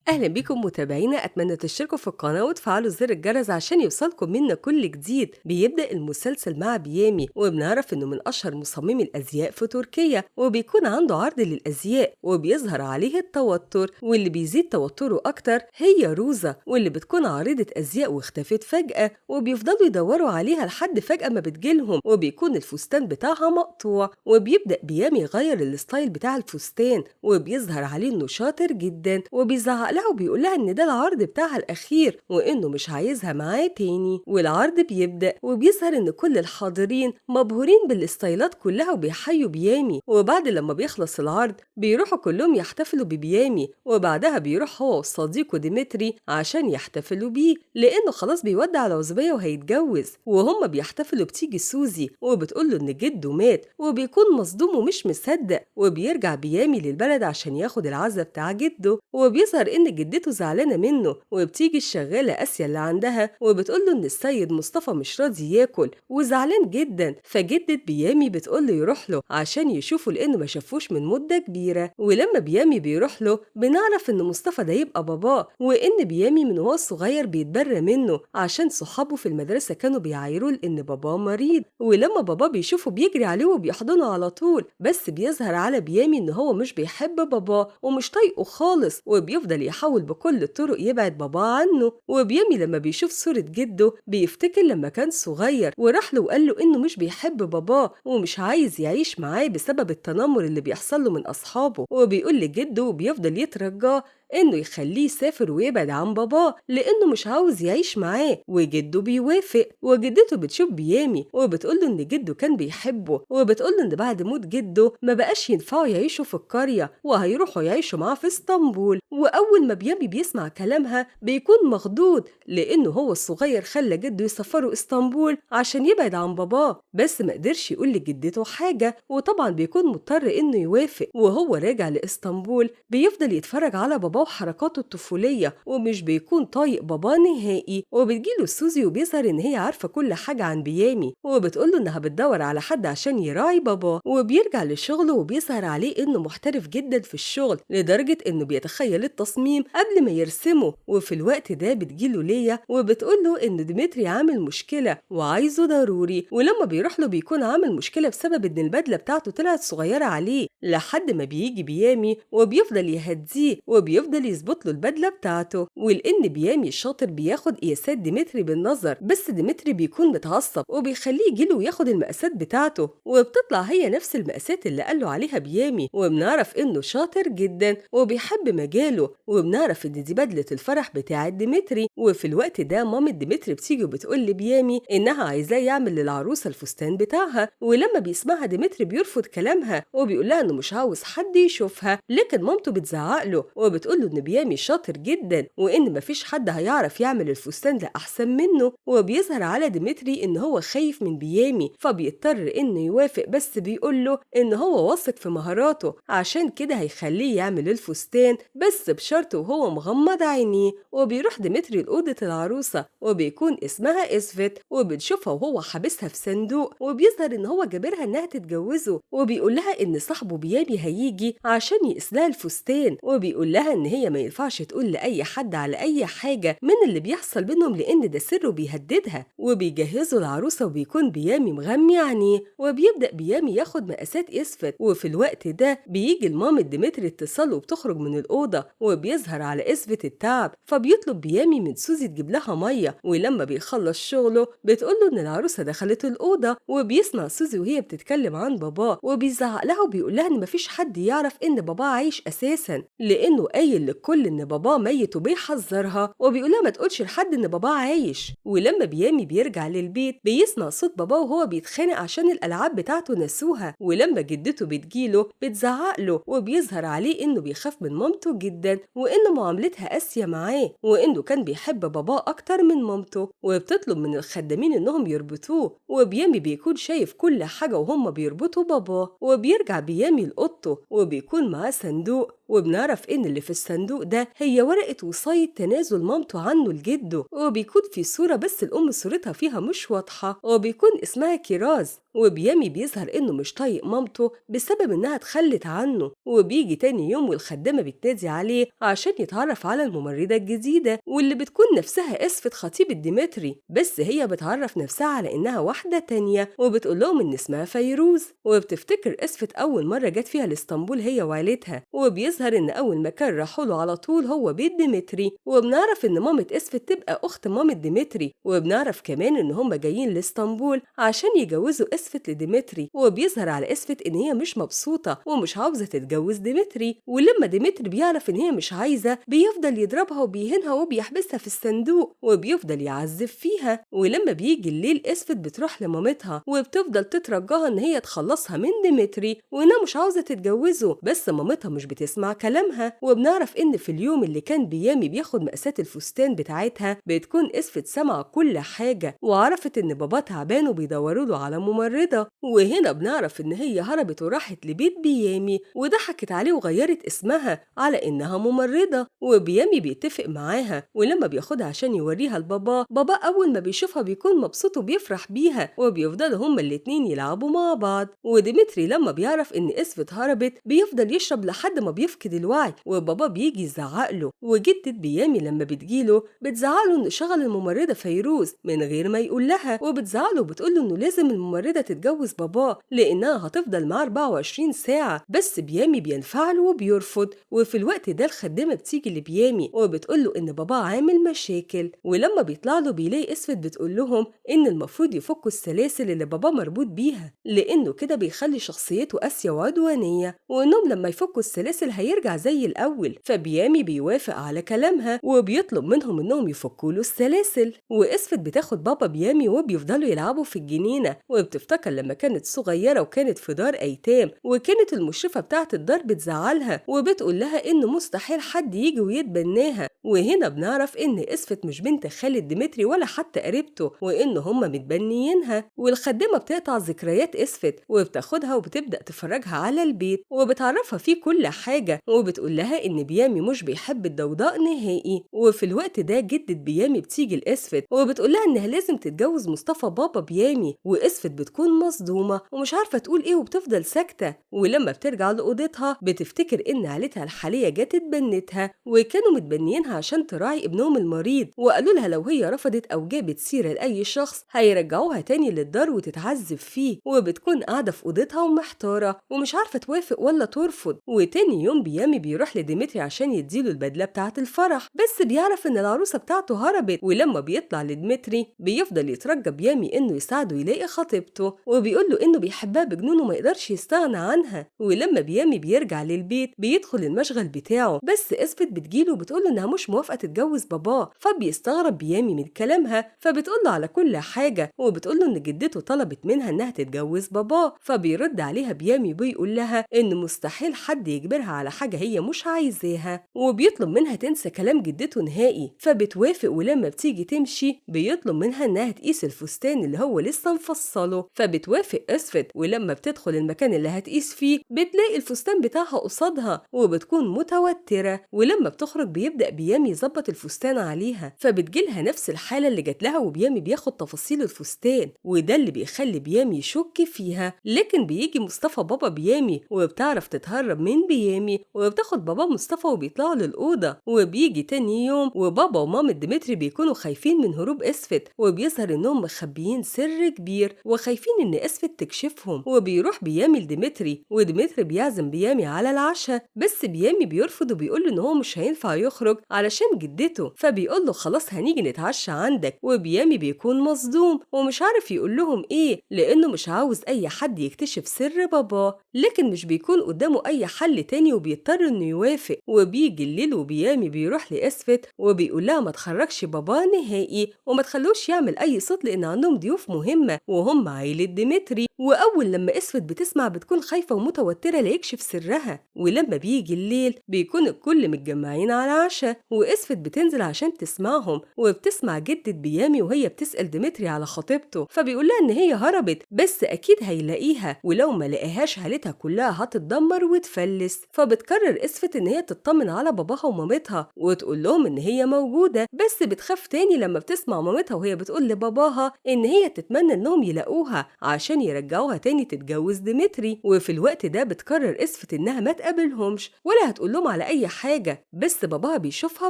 أهلا بيكم متابعينا، أتمنى تشتركوا في القناة وتفعلوا زر الجرس عشان يوصلكم منا كل جديد. بيبدأ المسلسل مع بيامي وبنعرف إنه من أشهر مصممي الأزياء في تركيا، وبيكون عنده عرض للأزياء وبيظهر عليه التوتر، واللي بيزيد توتره أكتر هي روزا واللي بتكون عارضة أزياء واختفت فجأة، وبيفضلوا يدوروا عليها لحد فجأة ما بتجيلهم وبيكون الفستان بتاعها مقطوع. وبيبدأ بيامي يغير الستايل بتاع الفستان وبيظهر عليه إنه شاطر جدا، وبيزعق لها وبيقول لها ان ده العرض بتاعها الاخير وانه مش عايزها معاه تاني. والعرض بيبدأ وبيظهر ان كل الحاضرين مبهورين بالستايلات كلها وبيحيوا بيامي، وبعد لما بيخلص العرض بيروحوا كلهم يحتفلوا ببيامي، وبعدها بيروح هو وصديقه ديمتري عشان يحتفلوا بيه لانه خلاص بيودع العزوبية وهيتجوز. وهم بيحتفلوا بتيجي سوزي وبتقول له ان جده مات وبيكون مصدوم ومش مصدق، وبيرجع بيامي للبلد عشان ياخد العزة بتاع جده، وبيظهر ان جدته زعلانه منه، وبتيجي الشغاله اسيا اللي عندها وبتقول له ان السيد مصطفى مش راضي ياكل وزعلان جدا، فجدة بيامي بتقول له يروح له عشان يشوفه لانه ما شافوش من مده كبيره. ولما بيامي بيروح له بنعرف ان مصطفى ده يبقى باباه، وان بيامي من وهو صغير بيتبرى منه عشان صحابه في المدرسه كانوا بيعايروه لان باباه مريض، ولما باباه بيشوفه بيجري عليه وبيحضنه على طول، بس بيظهر على بيامي ان هو مش بيحب باباه ومش طايقه خالص، وبيفضل يحاول بكل الطرق يبعد باباه عنه. وبيامي لما بيشوف صورة جده بيفتكر لما كان صغير وراح له وقال له انه مش بيحب باباه ومش عايز يعيش معاه بسبب التنمر اللي بيحصل له من اصحابه، وبيقول لجده وبيفضل يترجاه انه يخليه يسافر ويبعد عن باباه لانه مش عاوز يعيش معاه، وجده بيوافق. وجدته بتشوف بيامي وبتقوله ان جده كان بيحبه، وبتقوله ان بعد موت جده ما بقاش ينفعوا يعيشوا في القرية وهيروحوا يعيشوا معاه في اسطنبول. واول ما بيامي بيسمع كلامها بيكون مخضوض لانه هو الصغير خلى جده يسافروا اسطنبول عشان يبعد عن باباه، بس ما قدرش يقول لجدته حاجة، وطبعا بيكون مضطر انه يوافق. وهو راجع لاسطنبول بيفضل يتفرج على باباه وحركاته الطفولية ومش بيكون طايق باباه نهائي، وبتجيله سوزي وبيظهر ان هي عارفة كل حاجة عن بيامي وبتقوله انها بتدور على حد عشان يراعي باباه. وبيرجع لشغله وبيظهر عليه انه محترف جدا في الشغل لدرجة انه بيتخيل التصميم قبل ما يرسمه. وفي الوقت ده بتجيله ليا وبتقوله ان ديمتري عامل مشكلة وعايزه ضروري، ولما بيروح له بيكون عامل مشكلة بسبب ان البدلة بتاعته طلعت صغيرة عليه، لحد ما بيجي بيامي وبيفضل يهديه وبيفضل يظبط له البدلة بتاعته. ولان بيامي الشاطر بياخد قياسات ديمتري بالنظر، بس ديمتري بيكون متعصب وبيخليه يجيله وياخد المقاسات بتاعته، وبتطلع هي نفس المقاسات اللي قاله عليها بيامي. وبنعرف انه شاطر جدا وبيحب مجاله، وبنعرف ان دي بدلة الفرح بتاعة ديمتري. وفي الوقت ده مامة ديمتري بتيجي وبتقول لبيامي انها عايزاه يعمل للعروسة الفستان بتاعها، ولما بيسمعها ديمتري بيرفض كلامها وبيقول لها انه مش عاوز حد يشوفها، لكن مامته بتزعق له وبتقول له ان بيامي شاطر جدا وان مفيش حد هيعرف يعمل الفستان ده احسن منه. وبيظهر على ديمتري ان هو خايف من بيامي فبيضطر انه يوافق، بس بيقول له ان هو واثق في مهاراته عشان كده هيخليه يعمل الفستان بس بشرط وهو مغمض عينيه. وبيروح ديمتري لأوضة العروسة وبيكون اسمها إسفت وبنشوفها وهو حابسها في صندوق، وبيظهر ان هو جابرها انها تتجوزه، وبيقول لها ان صاحبه بيامي هيجي عشان يقيس لها الفستان، وبيقول لها ان هي ما ينفعش تقول لاي حد على اي حاجه من اللي بيحصل بينهم لان ده سر وبيهددها. وبيجهزوا العروسه وبيكون بيامي مغمي عينيه، وبيبدا بيامي ياخد مقاسات إسفت. وفي الوقت ده بيجي لمامة ديمتري اتصال وبتخرج من الاوضه، وبيظهر على إسفت التعب فبيطلب بيامي من سوزي تجيب لها ميه، ولما بيخلص شغله بتقول له ان العروسه دخلت الاوضه، وبيسمع سوزي وهي بتتكلم عن باباه وبيزعق لها وبيقول لها ان مفيش حد يعرف ان باباه عايش اساسا لانه قايل للكل ان باباه ميت، وبيحذرها وبيقول لها ما تقولش لحد ان باباه عايش. ولما بيامي بيرجع للبيت بيسمع صوت باباه وهو بيتخانق عشان الالعاب بتاعته نسوها، ولما جدته بتجيله بتزعق له وبيظهر عليه انه بيخاف من مامته جدا وان معاملتها قاسيه معاه وانه كان بيحب باباه اكتر من مامته، وبتطلب من الخدامين انهم يربطوه. وبيامي بيكون شايف كل حاجه وهم بيربطوا باباه، وبيرجع بيامي لأوضته وبيكون معاه صندوق وبنعرف إن اللي في الصندوق ده هي ورقة وصية تنازل مامته عنه لجده، وبيكون في صورة بس الأم صورتها فيها مش واضحة، وبيكون اسمها كيراز. وبيامي بيظهر إنه مش طايق مامته بسبب إنها اتخلت عنه، وبيجي تاني يوم والخدامة بتنادي عليه عشان يتعرف على الممرضة الجديدة واللي بتكون نفسها اسفة خطيبة ديمتري، بس هي بتعرف نفسها على إنها واحدة تانية وبتقول لهم إن اسمها فيروز. وبتفتكر اسفة أول مرة جت فيها لإسطنبول هي وعيلتها، وبيظهر إن أول مكان راحوا له على طول هو بيت ديمتري. وبنعرف إن مامة اسفة تبقى أخت مامة ديمتري، وبنعرف كمان إن هم جايين لإسطنبول عشان يجوزوا اسفة لديمتري. وبيظهر على اسفة إن هي مش مبسوطة ومش عاوزة تتجوز ديمتري، ولما ديمتري بيعرف إن هي مش عايزة بيفضل يضربها وبيهينها وبيحبسها في الصندوق وبيفضل يعذب فيها. ولما بيجي الليل اسفة بتروح لمامتها وبتفضل تترجاها إن هي تخلصها من ديمتري وإنها مش عاوزة تتجوزه، بس مامتها مش بتسمع كلامها. وبنعرف إن في اليوم اللي كان بيامي بياخد مقاسات الفستان بتاعتها بتكون اسفة سمع كل حاجة وعرفت إن بابا تعبان وبيدوروا له على ممرضة. وهنا بنعرف إن هي هربت وراحت لبيت بيامي وضحكت عليه وغيرت اسمها على إنها ممرضة. وبيامي بيتفق معاها، ولما بياخدها عشان يوريها لبابا، بابا أول ما بيشوفها بيكون مبسوط وبيفرح بيها وبيفضلوا هما الاتنين يلعبوا مع بعض. وديمتري لما بيعرف إن اسفة هربت بيفضل يشرب لحد ما بيفقد الوعي، وبابا بيجي يزعقله. وجدة بيامي لما بتجيله بتزعقله إنه شغل الممرضة فيروز من غير ما يقول لها، وبتزعله وبتقوله إنه لازم الممرضة تتجوز بابا لأنها هتفضل معاه 24 ساعة. بس بيامي بينفعل وبيرفض. وفي الوقت ده الخدامة بتيجي لبيامي وبتقوله إن بابا عامل مشاكل، ولما بيطلع له بيلاقي اسفة بتقول لهم إن المفروض يفكوا السلاسل اللي بابا مربوط بيها لأنه كده بيخلي شخصيته قاسية وعدوانية، وإنهم لما يفكوا السلاسل هيرجع زي الأول. فبيامي بيوافق على كلامها وبيطلب منهم إنهم يفكوا له السلاسل. واسفة بتاخد بابا بيامي وبيفضلوا يلعبوا في الجنينة، وبتفتكر لما كانت صغيرة وكانت في دار أيتام وكانت المشرفة بتاعة الدار بتزعلها وبتقول لها إنه مستحيل حد يجي ويتبناها. وهنا بنعرف إن اسفة مش بنت خالد ديمتري ولا حتى قريبته، وإن هما متبنيينها. والخدامة بتقطع ذكريات اسفة وبتاخدها وبتبدأ تفرجها على البيت وبتعرفها فيه كل حاجة، وبتقول لها إن بيامي مش بيحب الضوضاء نهائي. وفي الوقت ده جدة بيامي بتيجي لاسفة وبتقول لها إنها لازم تتجوز مصطفى بابا بيامي، واسفة بتكون مصدومة ومش عارفة تقول إيه وبتفضل ساكتة. ولما بترجع لأوضتها بتفتكر إن عيلتها الحالية جت اتبنتها وكانوا متبنيينها عشان تراعي ابنهم المريض، وقالوا لها لو هي رفضت أو جابت سيرة لأي شخص هيرجعوها تاني للدار وتتعذب فيه. وبتكون قاعدة في أوضتها ومحتارة ومش عارفة توافق ولا ترفض. وتاني يوم بيامي بيروح لديمتري عشان يديله البدلة بتاعة الفرح، بس بيعرف إن العروسة بتاعته هربت. ولما بيطلع لديمتري بيفضل يترجى بيامي إنه يساعده يلاقي خطيبته، وبيقول له إنه بيحبها بجنون وما يقدرش يستغنى عنها. ولما بيامي بيرجع للبيت بيدخل المشغل بتاعه، بس اسفة بتجيله وبتقوله إنها مش موافقة تتجوز باباه. فبيستغرب بيامي من كلامها، فبتقوله على كل حاجة وبتقوله إن جدته طلبت منها إنها تتجوز باباه. فبيرد عليها بيامي وبيقول لها إن مستحيل حد يجبرها على حاجة هي مش عايزاها، وبيطلب منها تنسى كلام جدته نهائي. فبتوافق، ولما بتيجي تمشي بيطلب منها إنها تقيس الفستان اللي هو لسه مفصله. فبتوافق اسفة، ولما بتدخل المكان اللي هتقيس فيه بتلاقي الفستان بتاعها قصادها وبتكون متوترة. ولما بتخرج بيبدأ بيامي يظبط الفستان عليها، فبتجيلها نفس الحالة اللي جات لها وبيامي بياخد تفاصيل الفستان، وده اللي بيخلي بيامي يشك فيها. لكن بيجي مصطفى بابا بيامي وبتعرف تتهرب من بيامي وبتاخد بابا مصطفى وبيطلعوا للأوضة. وبيجي تاني يوم وبابا ومامة ديمتري بيكونوا خايفين من هروب اسفة، وبيظهر انهم مخبيين سر كبير وخايفين ان اسفة تكشفهم. وبيروح بيامي لديمتري وديمتري بيعزم بيامي على العشاء، بس بيامي بيرفض وبيقول له ان هو مش هينفع يخرج علشان جدته. فبيقول له خلاص هنيجي نتعشى عندك. وبيامي بيكون مصدوم ومش عارف يقول لهم ايه لانه مش عاوز اي حد يكتشف سر باباه، لكن مش بيكون قدامه اي حل تاني وبيضطر انه يوافق. وبيجي الليل وبيامي بيروح لاسفة وبيقول لها ما تخرجش باباه نهائي وما تخلوش يعمل اي صوت لان عندهم ضيوف مهمة وهم عيلة ديمتري. واول لما اسفة بتسمع بتكون خايفة ومتوترة ليكشف سرها. ولما بيجي الليل بيكون الكل متجمعين على عشاء، واسفة بتنزل عشان تسمعهم وبتسمع جدة بيامي وهي بتسأل ديمتري على خطيبته. فبيقول لها ان هي هربت بس اكيد هيلاقيها، ولو ما لقاهاش عيلتها كلها هتتدمر وتفلس. وبتقرر اسفت إن هي تطمن على باباها ومامتها وتقول لهم إن هي موجودة، بس بتخاف تاني لما بتسمع مامتها وهي بتقول لباباها إن هي تتمنى إنهم يلاقوها عشان يرجعوها تاني تتجوز ديمتري. وفي الوقت ده بتقرر اسفت إنها ما تقابلهمش ولا هتقول لهم على أي حاجة، بس باباها بيشوفها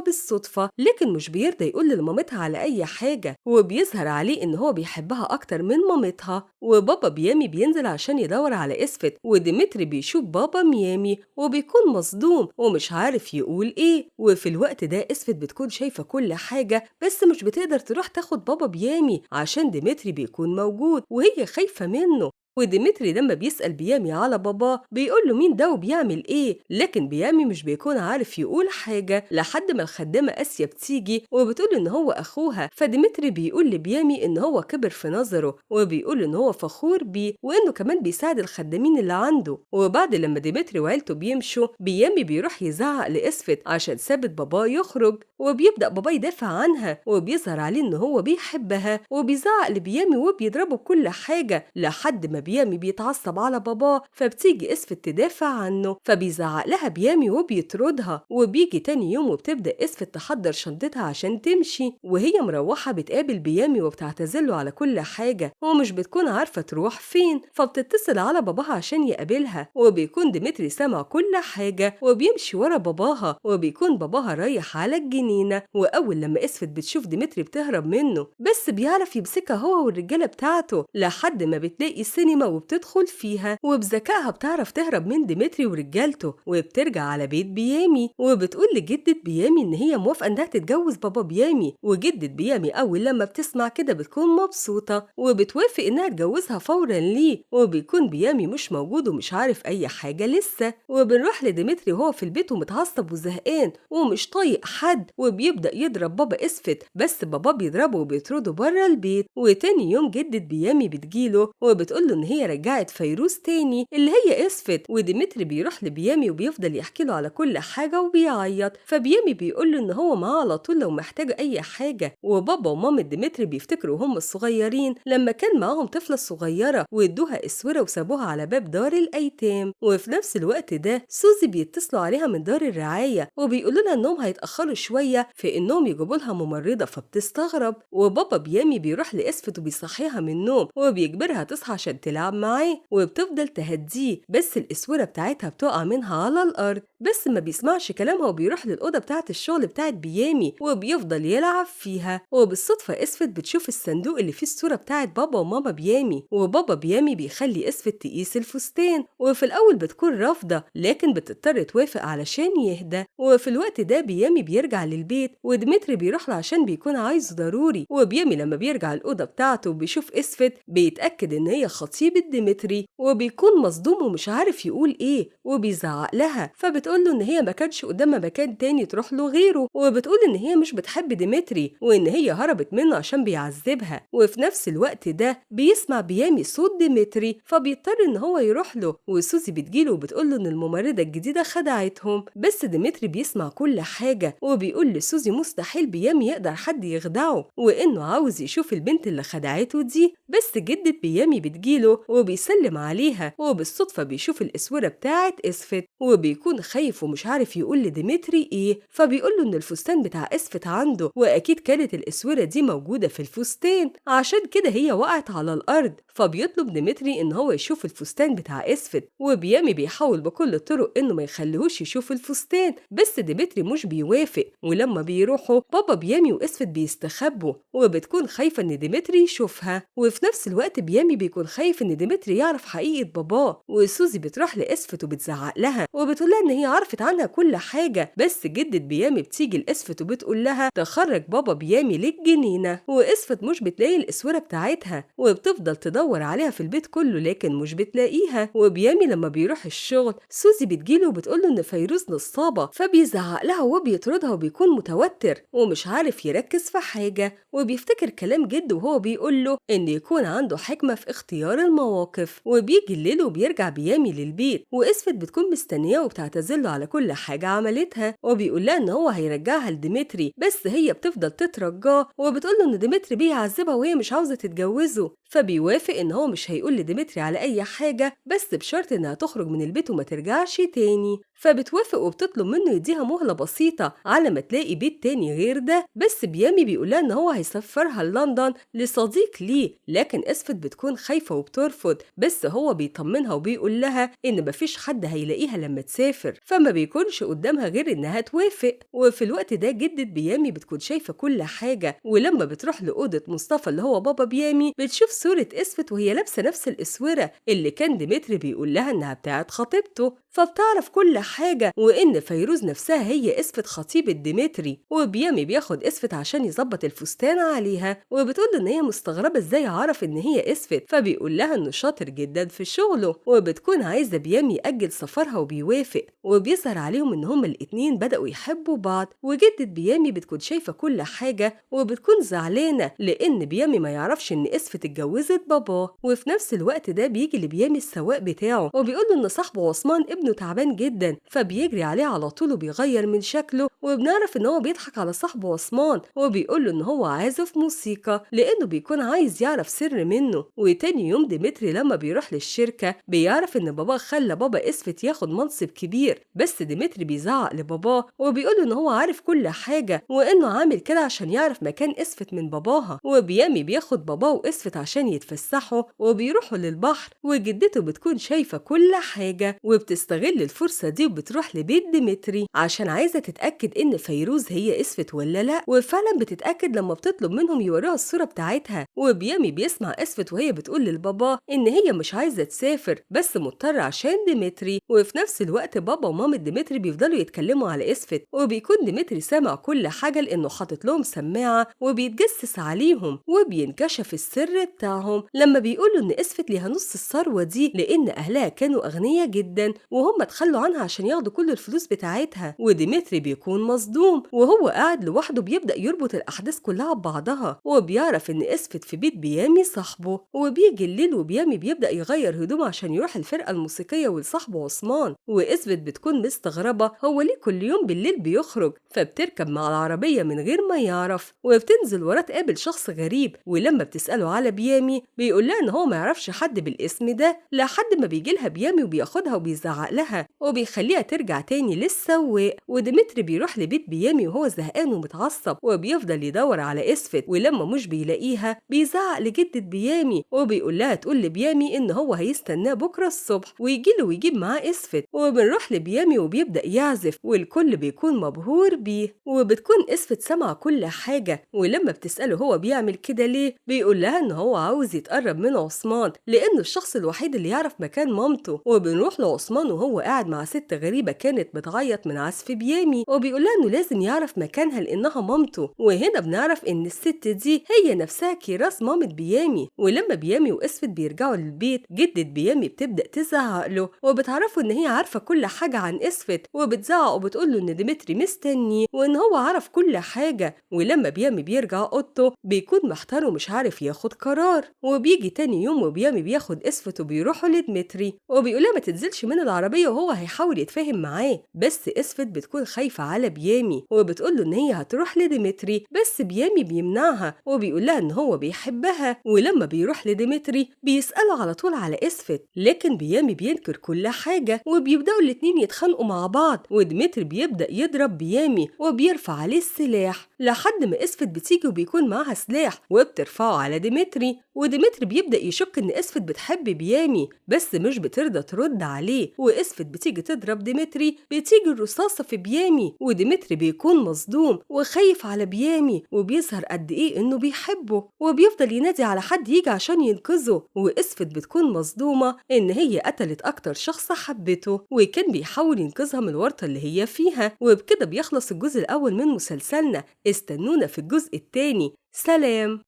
بالصدفة لكن مش بيرضى يقول لمامتها على أي حاجة، وبيظهر عليه إن هو بيحبها أكتر من مامتها. وبابا بيامي بينزل عشان يدور على اسفت، وديمتري بيشوف بابا ميامي وبيكون مصدوم ومش عارف يقول إيه. وفي الوقت ده اسفت بتكون شايفة كل حاجة بس مش بتقدر تروح تاخد بابا بيامي عشان ديمتري بيكون موجود وهي خايفة منه. وديمتري لما بيسأل بيامي على باباه بيقول له مين ده وبيعمل ايه، لكن بيامي مش بيكون عارف يقول حاجة لحد ما الخدامة آسيا بتيجي وبتقول ان هو اخوها. فديمتري بيقول لبيامي ان هو كبر في نظره وبيقول ان هو فخور بيه وانه كمان بيساعد الخدامين اللي عنده. وبعد لما ديمتري وعيلته بيمشوا بيامي بيروح يزعق لاسفت عشان سابت باباه يخرج، وبيبدأ باباه يدافع عنها وبيظهر عليه ان هو بيحبها وبيزعق لبيامي وبيضربه بكل حاجة لحد ما بيامي بيتعصب على باباه. فبتيجي اسفت تدافع عنه فبيزعق لها بيامي وبيطردها. وبيجي تاني يوم وبتبدأ اسفت تحضر شنطتها عشان تمشي، وهي مروحة بتقابل بيامي وبتعتذرله على كل حاجة ومش بتكون عارفة تروح فين، فبتتصل على باباها عشان يقابلها. وبيكون ديمتري سامع كل حاجة وبيمشي ورا باباها، وبيكون باباها رايح على الجنينة. وأول لما اسفت بتشوف ديمتري بتهرب منه بس بيعرف يمسكها هو والرجالة بتاعته لحد ما بتلاقي السينما وبتدخل فيها، وبذكائها بتعرف تهرب من ديمتري ورجالته وبترجع على بيت بيامي وبتقول لجدة بيامي ان هي موافقة انها تتجوز بابا بيامي. وجدة بيامي اول لما بتسمع كده بتكون مبسوطة وبتوافق انها تجوزها فورا ليه. وبيكون بيامي مش موجود ومش عارف اي حاجة لسه. وبنروح لديمتري وهو في البيت ومتعصب وزهقان ومش طايق حد وبيبدأ يضرب بابا اسفت، بس بابا بيضربه وبيطرده بره البيت. وتاني يوم جدة بيامي بتجيله وبتقوله ان هي رجعت فيروز تاني اللي هي اسفت. وديمتري بيروح لبيامي وبيفضل يحكي له على كل حاجة وبيعيط، فبيامي بيقول له ان هو معاه على طول لو محتاج اي حاجة. وبابا ومامة ديمتري بيفتكروا هم الصغيرين لما كان معاهم طفلة صغيرة وادوها اسورة وسابوها على باب دار الايتام. وفي نفس الوقت ده سوزي بيتصلوا عليها من دار الرعاية وبيقولوا لها انهم هيتأخروا شوية في انهم يجيبوا لها ممرضة، فبتستغرب. وبابا بيامي بيروح لاسفت وبيصحيها من النوم وبيجبرها تصحى عشان تلعب معاه وبتفضل تهديه، بس الاسوره بتاعتها بتقع منها على الارض، بس ما بيسمعش كلامها وبيروح للاوضه بتاعه الشغل بتاعه بيامي وبيفضل يلعب فيها. وبالصدفه اسفت بتشوف الصندوق اللي فيه الصوره بتاعه بابا وماما بيامي، وبابا بيامي بيخلي اسفت تقيس الفستان، وفي الاول بتكون رافضه لكن بتضطر توافق علشان يهدى. وفي الوقت ده بيامي بيرجع للبيت وديمتري بيروح له عشان بيكون عايزه ضروري. وبيامي لما بيرجع الاوضه بتاعته وبيشوف اسفت بيتاكد ان هي خطيبة ديمتري وبيكون مصدوم ومش عارف يقول ايه وبيزعق لها، فبتقول له ان هي ما كانش قدامها مكان تاني تروح له غيره، وبتقول ان هي مش بتحب ديمتري وان هي هربت منه عشان بيعذبها. وفي نفس الوقت ده بيسمع بيامي صوت ديمتري فبيضطر ان هو يروح له، وسوزي بتجيله وبتقول له ان الممرضة الجديدة خدعتهم، بس ديمتري بيسمع كل حاجة وبيقول لسوزي مستحيل بيامي يقدر حد يخدعه وانه عاوز يشوف البنت اللي خدعته دي. بس جدة بيامي بتجيله وبيسلم عليها وبالصدفة بيشوف الاسورة بتاعت اسفت وبيكون خايف ومش عارف يقول لديمتري ايه، فبيقول له ان الفستان بتاع اسفت عنده واكيد كانت الاسورة دي موجودة في الفستان عشان كده هي وقعت على الارض. فبيطلب ديمتري ان هو يشوف الفستان بتاع اسفت، وبيامي بيحاول بكل الطرق انه ما يخليهوش يشوف الفستان، بس ديمتري مش بيوافق. ولما بيروحوا بابا بيامي واسفت بيستخبوا وبتكون خايفة ان ديمتري يشوفها، وفي نفس الوقت بيامي بيكون خايف ان ديمتري يعرف حقيقة باباه. وسوزي بتروح لاسفت وبتزعق لها وبتقول لها ان هي عرفت عنها كل حاجة، بس جدة بيامي بتيجي لاسفت وبتقول لها تخرج بابا بيامي للجنينة. واسفت مش بتلاقي الاسورة بتاعتها وبتفضل تدور عليها في البيت كله لكن مش بتلاقيها. وبيامي لما بيروح الشغل سوزي بتجيله وبتقول له ان فيروز نصابة، فبيزعق لها وبيطردها وبيكون متوتر ومش عارف يركز في حاجة وبيفتكر كلام جده وهو بيقول له ان يكون عنده حكمة في اختيار المواقف. وبيجي الليل وبيرجع بيامي للبيت واسفت بتكون مستنياه وبتعتذر بيحكي له على كل حاجة عملتها، وبيقول لها إن هو هيرجعها لديمتري، بس هي بتفضل تترجاه وبتقول له إن ديمتري بيعذبها وهي مش عاوزة تتجوزه. فبيوافق إن هو مش هيقول لديمتري على أي حاجة، بس بشرط إنها تخرج من البيت وما ترجعش تاني. فبتوافق وبتطلب منه يديها مهلة بسيطة على ما تلاقي بيت تاني غير ده. بس بيامي بيقولها إن هو هيسفرها لندن لصديق ليه، لكن اسفت بتكون خايفة وبترفض، بس هو بيطمنها وبيقول لها إن مفيش حد هيلاقيها لما تسافر، فما بيكونش قدامها غير إنها توافق. وفي الوقت ده جدة بيامي بتكون شايفة كل حاجة، ولما بتروح لأوضة مصطفى اللي هو بابا بيامي بتشوف صورة اسفت وهي لابسة نفس الأسورة اللي كان ديمتري بيقول لها إنها بتاعت خطيبته، فبتعرف كل حاجة وإن فيروز نفسها هي اسفت خطيبة ديمتري. وبيامي بياخد اسفت عشان يظبط الفستان عليها، وبتقول إن هي مستغربة إزاي عرف إن هي اسفت، فبيقول لها إنه شاطر جدا في شغله، وبتكون عايزة بيامي يأجل سفرها وبيوافق. وبيظهر عليهم إن هما الاتنين بدأوا يحبوا بعض، وجدة بيامي بتكون شايفة كل حاجة وبتكون زعلانة لأن بيامي ما يعرفش إن اسفت اتجوزت باباه. وفي نفس الوقت ده بيجي لبيامي السواق بتاعه وبيقول له إن صاحبه عثمان ابنه تعبان جدا، فبيجري عليه على طول وبيغير من شكله، وبنعرف إن هو بيضحك على صاحبه عثمان وبيقول له إن هو عازف موسيقى لأنه بيكون عايز يعرف سر منه. وتاني يوم ديمتري لما بيروح للشركة بيعرف إن باباه خلى بابا اسفت ياخد منصب كبير، بس ديمتري بيزعق لباباه وبيقول له إن هو عارف كل حاجة وإنه عامل كده عشان يعرف مكان اسفت من باباها. وبيامي بياخد باباه واسفت عشان يتفسحوا وبيروحوا للبحر، وجدته بتكون شايفة كل حاجة وبتستغل الفرصة دي وبتروح لبيت ديمتري عشان عايزة تتأكد إن فيروز هي اسفت ولا لأ، وفعلا بتتأكد لما بتطلب منهم يوروها الصورة بتاعتها. وبيامي بيسمع اسفت وهي بتقول للبابا إن هي مش عايزة تسافر بس مضطرة عشان ديمتري. وفي نفس الوقت بابا ومامة ديمتري بيفضلوا يتكلموا على اسفت، وبيكون ديمتري سامع كل حاجة لأنه حاطط لهم سماعة وبيتجسس عليهم، وبينكشف السر بتاعهم لما بيقولوا إن اسفت ليها نص الثروة دي لأن أهلها كانوا أغنياء جدا وهم تخلوا عنها عشان ياخدوا كل الفلوس بتاعتها. وديمتري بيكون مصدوم وهو قاعد لوحده بيبدأ يربط الأحداث كلها ببعضها، وبيعرف إن اسفت في بيت بيامي صاحبه. وبيجي الليل وبيامي بيبدأ يغير هدومه عشان يروح الفرقة الموسيقية ولصاحبه عثمان، واسفت بتكون مستغربة هو ليه كل يوم بالليل بيخرج، فبتركب مع العربية من غير ما يعرف وبتنزل وراه تقابل شخص غريب. ولما بتسأله على بيامي بيقول لها إن هو ما يعرفش حد بالاسم ده لحد ما بيجي لها بيامي وبياخدها وبيزعق لها وبيخليها ترجع تاني للسواق. وديمتري بيروح لبيت بيامي وهو زهقان ومتعصب وبيفضل يدور على اسفت، ولما مش بيلاقيها بيزعق لجدة بيامي وبيقول لها تقول لبيامي إن هو هيستناه بكرة الصبح ويجي له ويجيب معاه اسفت. وبنروح لبيامي وبيبدأ يعزف والكل بيكون مبهور بيه، وبتكون اسفت سامعة كل حاجة. ولما بتسأله هو بيعمل كده ليه بيقول لها إن هو عاوز يتقرب من عثمان لأنه الشخص الوحيد اللي يعرف مكان مامته. وبنروح لعثمان وهو قاعد مع ست غريبة كانت بتعيط من عزف بيامي وبيقول لها إنه لازم يعرف مكانها لأنها مامته. وهنا بنعرف إن الست دي هي نفسها كيراس مامة بيامي. ولما بيامي واسفت بيرجعوا للبيت جدة بيامي بتبدأ تزعق له وبتعرفوا إن هي عارفة كل حاجة عن اسفت، وبتزعق وبتقول له إن ديمتري مستني وإن هو عرف كل حاجة. ولما بيامي بيرجع أوضته بيكون محتار ومش عارف ياخد قرار. وبيجي تاني يوم وبيامي بياخد اسفت وبيروحوا لديمتري وبيقولها ما تنزلش من العربية وهو هيحاول يتفاهم معاه، بس اسفت بتكون خايفة على بيامي وبتقول له إن هي هتروح لديمتري، بس بيامي بيمنعها وبيقول لها إن هو بيحبها. ولما بيروح لديمتري بيسأله على طول على اسفت، لكن بيامي بينكر كل حاجة وبيبدأوا الاتنين يتخانقوا مع بعض، وديمتري بيبدأ يضرب بيامي وبيرفع عليه السلاح لحد ما اسفت بتيجي وبيكون معاها سلاح وبترفعه على ديمتري. وديمتري بيبدأ يشك إن اسفت بتحب بيامي بس مش بترضى ترد عليه، واسفت بتيجي تضرب ديمتري بتيجي الرصاصة في بيامي، وديمتري بيكون مصدوم وخايف على بيامي وبيظهر قد إيه إنه بيحبه وبيفضل ينادي على حد يجي عشان ينقذه. واسفت بتكون مصدومة إن هي قتلت أكتر شخص حبته وكان بيحاول ينقذها من الورطة اللي هي فيها. وبكده بيخلص الجزء الأول من مسلسلنا، استنونا في الجزء الثاني. سلام.